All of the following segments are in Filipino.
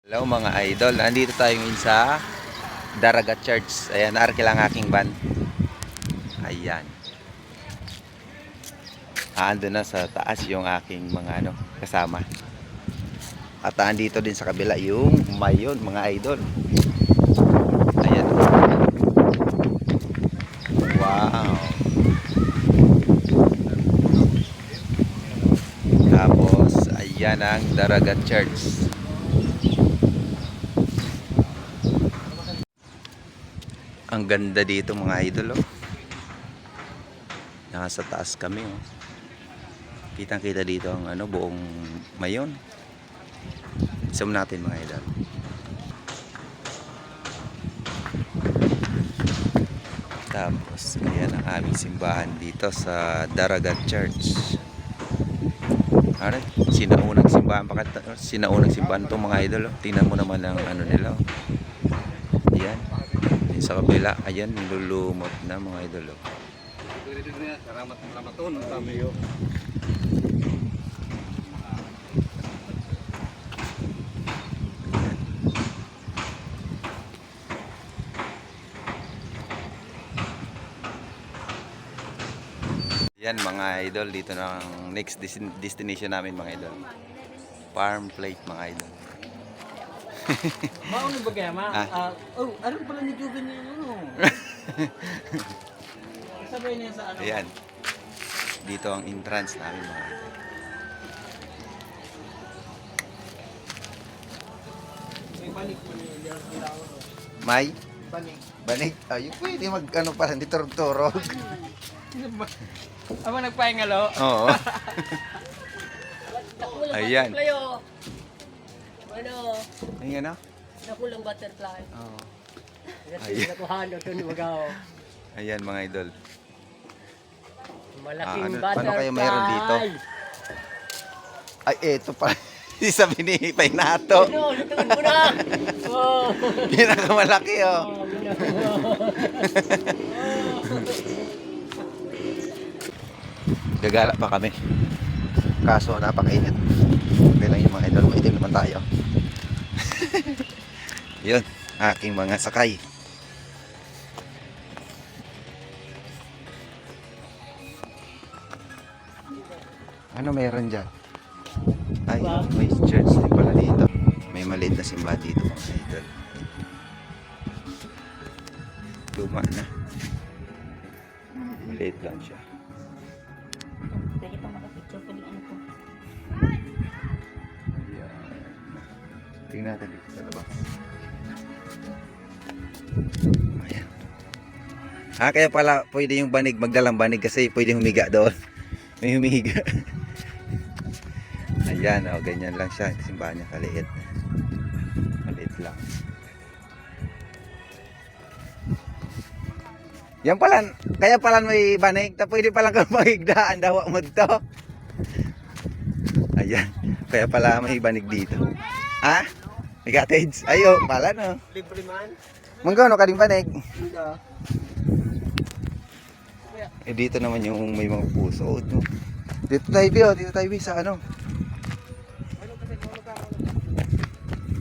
Hello mga idol, nandito tayo ngayon sa Daragat Church. Ayan, naarki lang aking van. Ayan. Ando na sa taas yung aking mga kasama. At andito din sa kabila yung mayon mga idol. Ayan. Wow. Tapos, ayan ang Daragat Church. Ang ganda dito mga idol, oh. Nasa taas kami, oh. Kitang-kita dito ang buong mayon. Zoom natin mga idol. Tapos, ayan ang aming simbahan dito sa Daragat Church. Ano? Sinaunang simbahan itong mga idol, oh. Tingnan mo naman ang nila, oh. Ayan. Sa kabila, ayan, nilulumot na mga idol, oh. Yan mga idol, dito na ang next destination namin mga idol. Farm Plate mga idol. Mauna ba kaya, ma? Alam pala ni Juven yun, Sabay niya sa Ayan. Dito ang entrance namin mga idol. May balik mo niya. May? Balik. Banig? Ayun, pwede pala, hindi turog-turog. Aba nagpahingalo? Oo. Ayan. Ano? Ayan na? Nakulang butterfly. Oo. Ayan. Nakuhan ito ni Magaw. Ayan mga idol. Malaking paano butterfly. kayo mayroon dito? Ay, eto pa. Sabi ni Painato. Ano? Lutuin mo na! Oh! Pinakamalaki, oh. Gagala pa kami. Kaso napakainit. Okay lang yung mga idol. Maitim naman tayo. Yun, aking mga sakay. Ano meron dyan? Ay, may church din pala dito. May maliit na simbahan dito mga idol. Luma na. Maliit lang siya. Pwede pa makapicture pa ano ko. Ayan. Tingnan natin dito sa labas. Ayan. Kaya pala pwede yung banig, magdalang banig kasi pwede humiga doon. May humiga. Ayan, oh, ganyan lang siya. Simbahan niya kaliit. Maliit lang. Yan pala, kaya pala may banig. Pwede palang kang mahigdaan daw mo to. Ayan, kaya pala may banig dito. Ha? May cottage? Ayo, pala no. Libre man? Manggaw no kading banig. Hindi. Dito naman yung may mga puso. No? Dito tayo, dito tayo sa ano.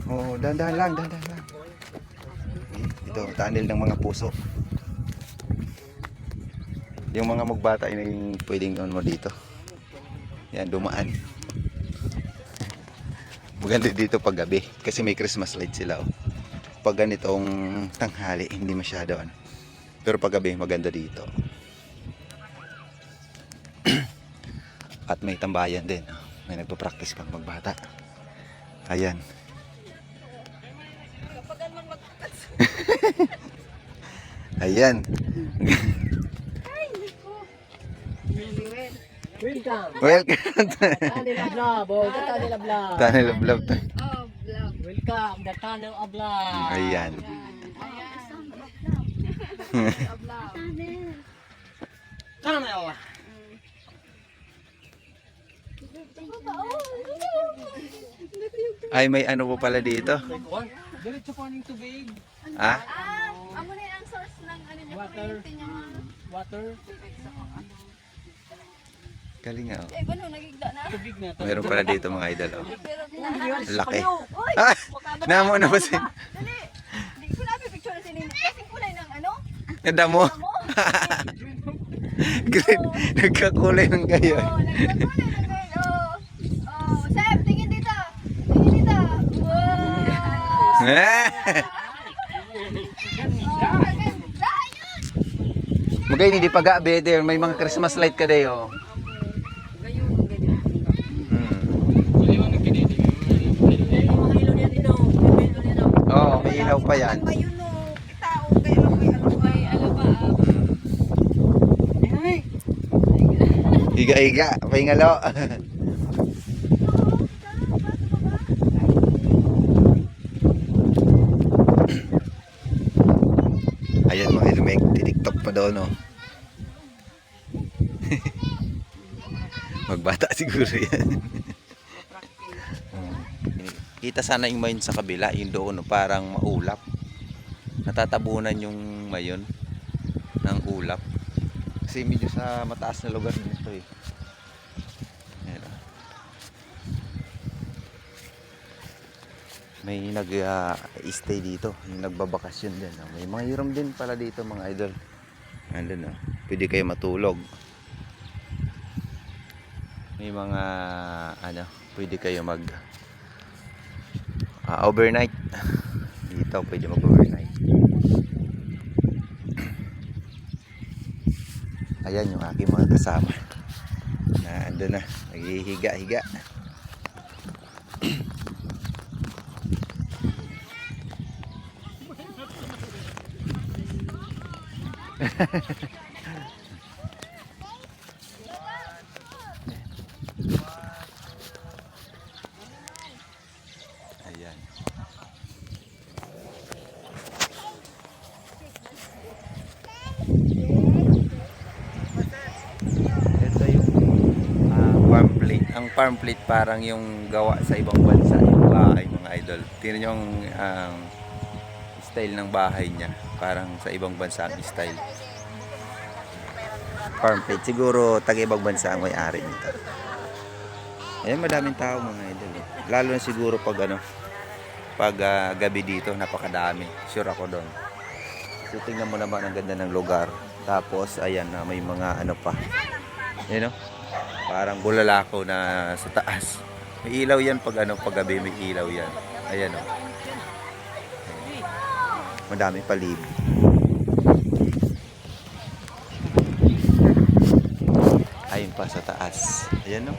Oh, dahan-dahan lang. Ito, tunnel ng mga puso. Yung mga magbata ay yung pwedeng mo dito. Yan, dumaan. Maganda dito pag gabi kasi may Christmas light sila. Oh. Pag ganitong tanghali, hindi masyado. Pero pag gabi, maganda dito. At may tambayan din. May nagpa-practice pang magbata. Ayan. Ayan. Welcome. Welcome. Tunnel of Love. Oh, the Tunnel of Love. Tunnel of Love. Welcome, the Tunnel of Love. Ayan. Tunnel. Ay, may ano po pala dito. Diretso po ng tubig. Ah? Amo na ang source ng ano niya, Water. kuryente niya. Water. Galing nga. Oh. Eh, ano, nagigda na. Tubig na. Meron pala dito mga idol. Oh. Pero na. Laki. Uy! Ah! Makabara. Namo na ba si... Dali. Hindi ko namin picture na sinini. Kasing kulay ng ano? Ganda mo. Amo? Green. Nagkakulay ng gayon. Oh, nagkakulay ng gayon. Oh. Oh, Seb, tingin dito. Tingin dito. Wow! Oh, ganda yun. Magay hindi pa gabi there. May mga Christmas light ka dayo. Maliwanag ka dito. Mga ilo niya dito. Oo, may ilaw pa yan. Ba yun o? Tao, kaya lang may ano ba? Ano ba? Ay! Higa-higa. Pahingalo. Ayan mga idol. May titiktok pa doon. Oh. Magbata siguro yan. Kita sana yung mayon sa kabila, yung doon, no, parang maulap. Natatabunan yung mayon ng ulap. Kasi medyo sa mataas na lugar din ito eh. Ayan, oh. May nag-stay dito, yung nagbabakasyon din. Oh. May mga hiram din pala dito mga idol. Andun, oh. Pwede kayo matulog. May mga ano, pwede kayo mag overnight dito, pwede mag overnight. Ayan yung aking mga kasama na ando na naghihiga-higa. Ayan. Ito yung farm plate. Ang farm plate parang yung gawa sa ibang bansa yung bahay mga idol. Tingnan nyo ang style ng bahay niya. Parang sa ibang bansa ang style. Farm plate. Siguro taga-ibang bansa ang may-ari nito. Ayan, madaming tao mga idol. Lalo na siguro pag ano, pag gabi dito, napakadami. Sure ako doon. So tingnan mo naman ang ganda ng lugar. Tapos ayan na may mga ano pa. Ayan, no? Parang bulalakaw na sa taas. May ilaw yan pag ano, pag gabi may ilaw yan. Ayan, no? Madami palib. Ayun pa sa taas. Ayan, no?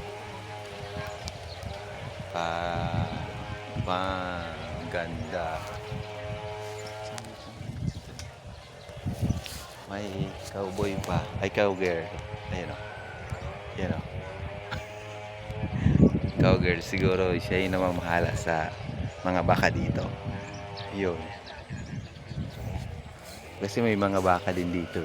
Ganda. May cowboy pa. Ay, cowgirl. Ayan, o. Ayan, o. Cowgirl. Siguro siya yung namamahala sa mga baka dito. Yun. Kasi may mga baka din dito.